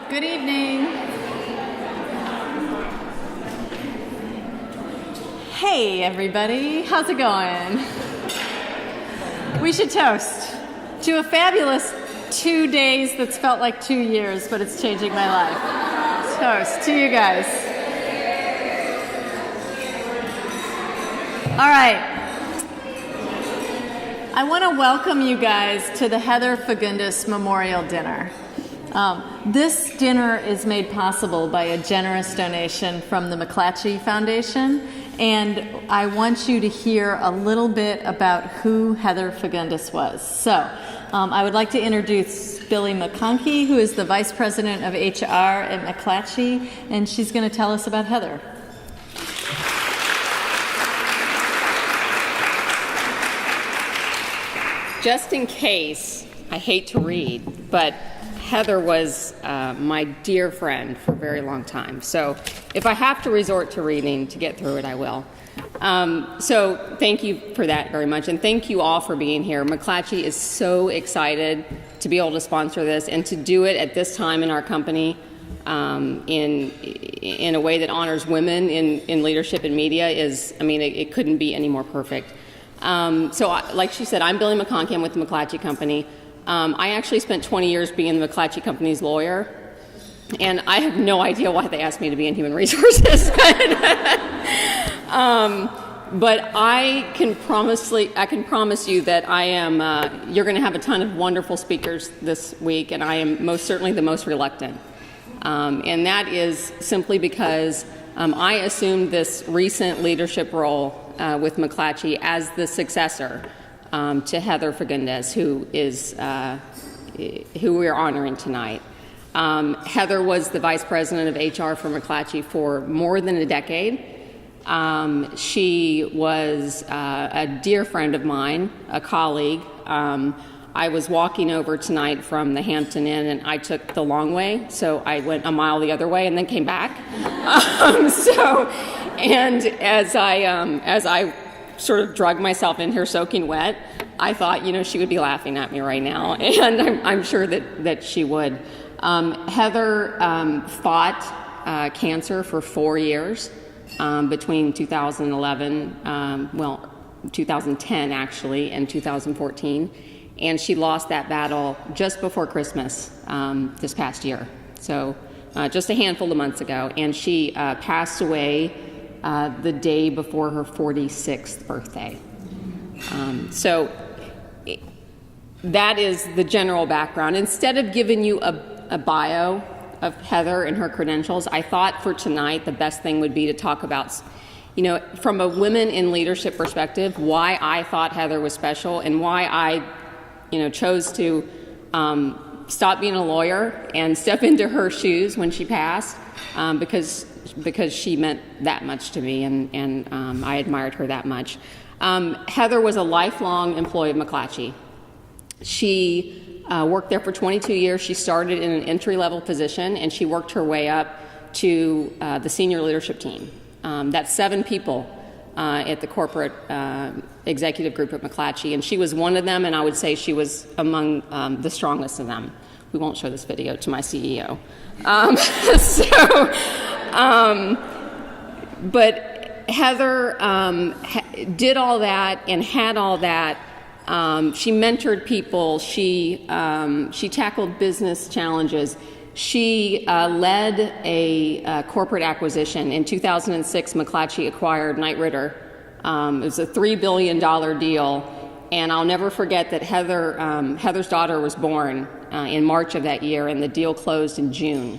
Good evening. Hey, everybody. How's it going? We should toast to a fabulous 2 days that's felt like 2 years, but it's changing my life. Toast to you guys. All right. I want to welcome you guys to the Heather Fagundes Memorial Dinner. This dinner is made possible by a generous donation from the McClatchy Foundation, and I want you to hear a little bit about who Heather Fagundes was. So, I would like to introduce Billy McConkey, who is the Vice President of HR at McClatchy, and she's going to tell us about Heather. Just in case, I hate to read, but Heather was my dear friend for a very long time. So if I have to resort to reading to get through it, I will. So thank you for that very much. And thank you all for being here. McClatchy is so excited to be able to sponsor this and to do it at this time in our company in a way that honors women in leadership and media is, I mean, it couldn't be any more perfect. Like she said, I'm Billy McConkey. I'm with the McClatchy Company. I actually spent 20 years being the McClatchy Company's lawyer, and I have no idea why they asked me to be in human resources. But I can promise you that I am. You're going to have a ton of wonderful speakers this week, and I am most certainly the most reluctant, and that is simply because I assumed this recent leadership role with McClatchy as the successor to Heather Fagundes, who we are honoring tonight. Heather was the Vice President of HR for McClatchy for more than a decade. She was a dear friend of mine, a colleague. I was walking over tonight from the Hampton Inn, and I took the long way, so I went a mile the other way and then came back. And as I sort of dragged myself in here soaking wet, I thought, she would be laughing at me right now, and I'm sure that she would. Heather fought cancer for 4 years between 2010 actually, and 2014, and she lost that battle just before Christmas this past year, so just a handful of months ago, and she passed away the day before her 46th birthday. So that is the general background. Instead of giving you a bio of Heather and her credentials, I thought for tonight the best thing would be to talk about, from a women in leadership perspective, why I thought Heather was special and why I, chose to stop being a lawyer and step into her shoes when she passed, because she meant that much to me, and I admired her that much. Heather was a lifelong employee of McClatchy. She worked there for 22 years. She started in an entry-level position, and she worked her way up to the senior leadership team. That's 7 people at the corporate executive group at McClatchy, and she was one of them, and I would say she was among the strongest of them. We won't show this video to my CEO. But Heather did all that and had all that. She mentored people. She tackled business challenges. She led a corporate acquisition. In 2006, McClatchy acquired Knight Ridder. It was a $3 billion deal. And I'll never forget that Heather's daughter was born in March of that year, and the deal closed in June.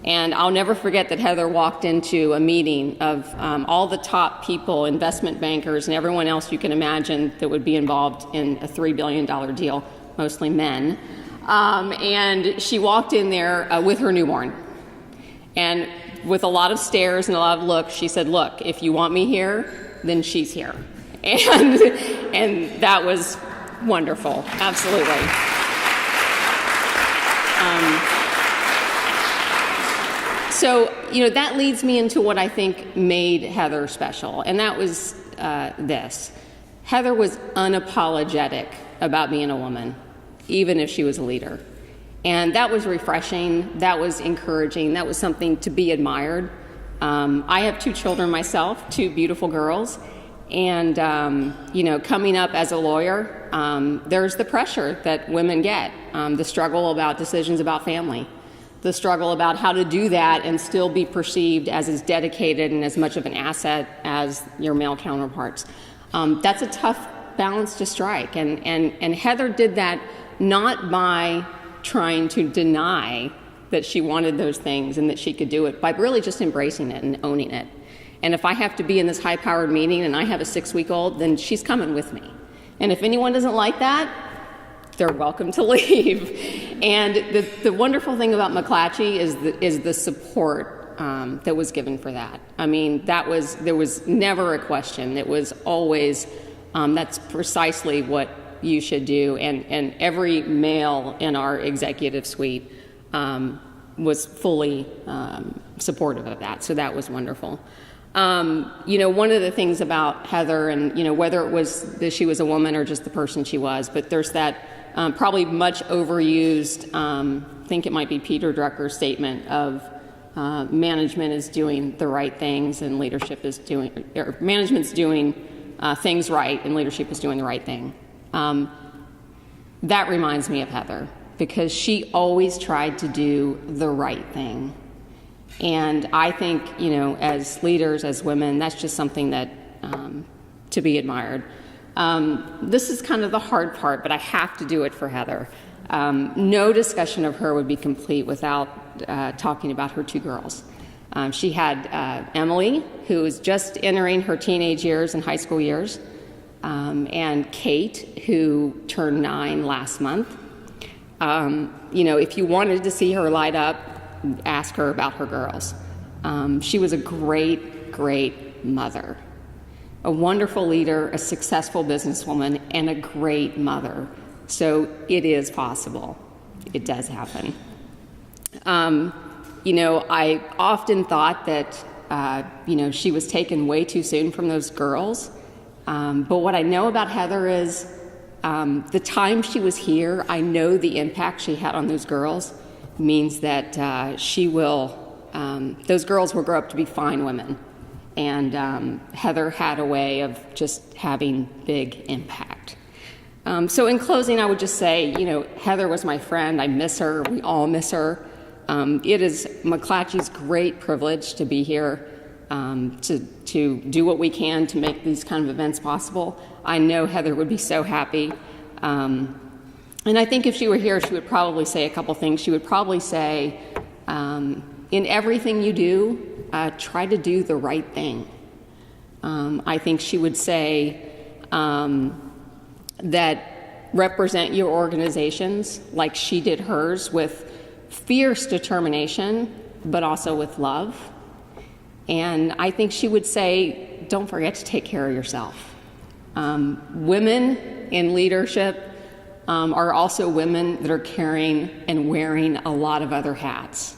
And I'll never forget that Heather walked into a meeting of all the top people, investment bankers, and everyone else you can imagine that would be involved in a $3 billion deal, mostly men. And she walked in there with her newborn. And with a lot of stares and a lot of looks, she said, "Look, if you want me here, then she's here." And that was wonderful, absolutely. So, that leads me into what I think made Heather special, and that was this. Heather was unapologetic about being a woman, even if she was a leader. And that was refreshing, that was encouraging, that was something to be admired. I have 2 children myself, 2 beautiful girls, and coming up as a lawyer, there's the pressure that women get, the struggle about decisions about family, the struggle about how to do that and still be perceived as dedicated and as much of an asset as your male counterparts. That's a tough balance to strike, and Heather did that not by trying to deny that she wanted those things and that she could do it, by really just embracing it and owning it. And if I have to be in this high-powered meeting and I have a 6-week-old, then she's coming with me. And if anyone doesn't like that, they're welcome to leave. And the wonderful thing about McClatchy is the support that was given for that. I mean, there was never a question. It was always, that's precisely what you should do. And every male in our executive suite was fully supportive of that. So that was wonderful. One of the things about Heather, and whether it was that she was a woman or just the person she was, but there's that probably much overused, I think it might be Peter Drucker's statement of management is doing the right things and leadership is doing, or management's doing things right and leadership is doing the right thing. That reminds me of Heather, because she always tried to do the right thing. And I think, as leaders, as women, that's just something that to be admired. This is kind of the hard part, but I have to do it for Heather. No discussion of her would be complete without talking about her 2 girls. She had Emily, who was just entering her teenage years and high school years, and Kate, who turned 9 last month. If you wanted to see her light up, ask her about her girls. She was a great, great mother, a wonderful leader, a successful businesswoman, and a great mother. So it is possible. It does happen. I often thought that, she was taken way too soon from those girls. But what I know about Heather is the time she was here, I know the impact she had on those girls means that those girls will grow up to be fine women. And Heather had a way of just having big impact. So in closing, I would just say, Heather was my friend. I miss her. We all miss her. It is McClatchy's great privilege to be here, to do what we can to make these kind of events possible. I know Heather would be so happy. And I think if she were here, she would probably say a couple things. She would probably say, in everything you do, try to do the right thing. I think she would say that represent your organizations like she did hers, with fierce determination, but also with love. And I think she would say, don't forget to take care of yourself. Women in leadership are also women that are carrying and wearing a lot of other hats.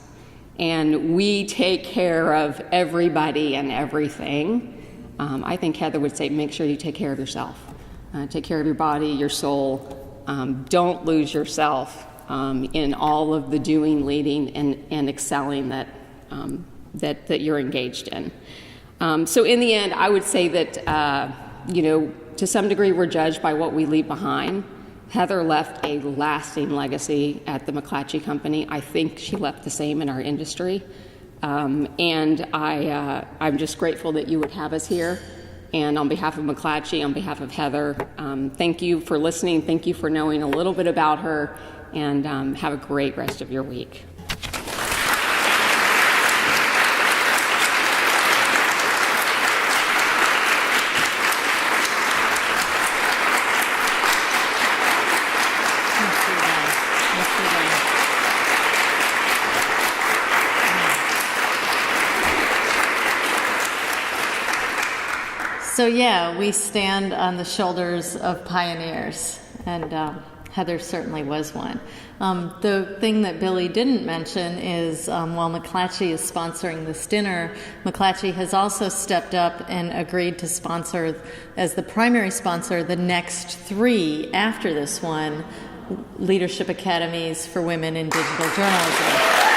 And we take care of everybody and everything. I think Heather would say, make sure you take care of yourself. Take care of your body, your soul. Don't lose yourself in all of the doing, leading, and excelling that you're engaged in. So in the end, I would say that, to some degree, we're judged by what we leave behind. Heather left a lasting legacy at the McClatchy Company. I think she left the same in our industry. And I'm just grateful that you would have us here. And on behalf of McClatchy, on behalf of Heather, thank you for listening. Thank you for knowing a little bit about her. And have a great rest of your week. So yeah, we stand on the shoulders of pioneers, and Heather certainly was one. The thing that Billy didn't mention is while McClatchy is sponsoring this dinner, McClatchy has also stepped up and agreed to sponsor, as the primary sponsor, the next 3 after this one, leadership academies for women in digital journalism.